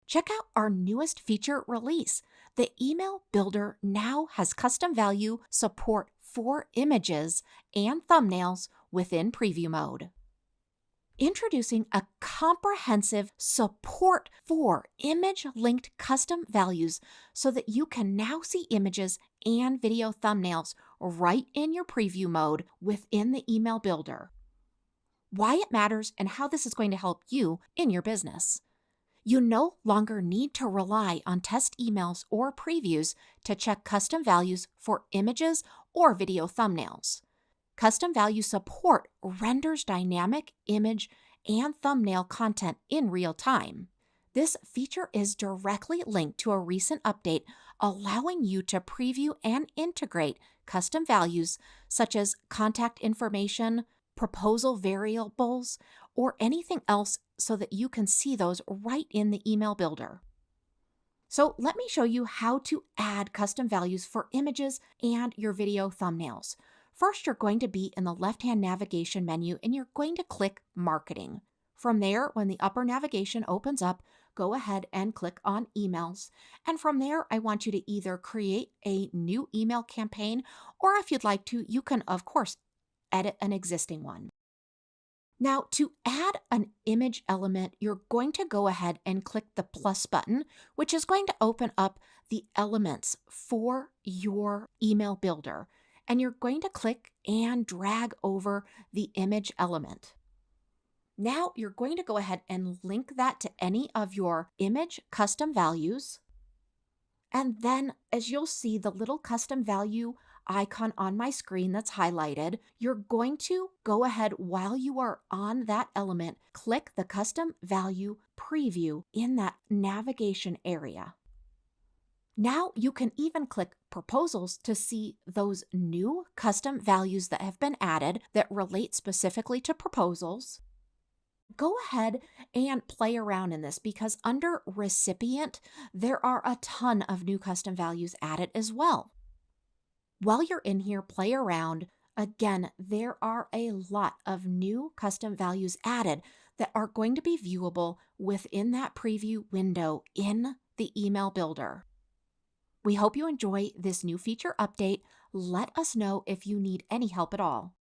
Check out our newest feature release. The email builder now has custom value support for images and thumbnails within preview mode. Introducing a comprehensive support for image-linked custom values so that you can now see images and video thumbnails right in your preview mode within the email builder. Why it matters and how this is going to help you in your business. You no longer need to rely on test emails or previews to check custom values for images or video thumbnails. Custom value support renders dynamic image and thumbnail content in real time. This feature is directly linked to a recent update allowing you to preview and integrate custom values such as contact information, proposal variables, or anything else so that you can see those right in the email builder. So let me show you how to add custom values for images and your video thumbnails. First, you're going to be in the left-hand navigation menu and you're going to click Marketing. From there, when the upper navigation opens up, go ahead and click on Emails. And from there, I want you to either create a new email campaign, or if you'd like to, you can, of course, edit an existing one. Now, to add an image element, you're going to go ahead and click the plus button, which is going to open up the elements for your email builder. And you're going to click and drag over the image element. Now you're going to go ahead and link that to any of your image custom values. And then as you'll see the little custom value icon on my screen that's highlighted, you're going to go ahead while you are on that element, click the custom value preview in that navigation area. Now you can even click proposals to see those new custom values that have been added that relate specifically to proposals. Go ahead and play around in this because under recipient, there are a ton of new custom values added as well. While you're in here, play around. Again, there are a lot of new custom values added that are going to be viewable within that preview window in the email builder. We hope you enjoy this new feature update. Let us know if you need any help at all.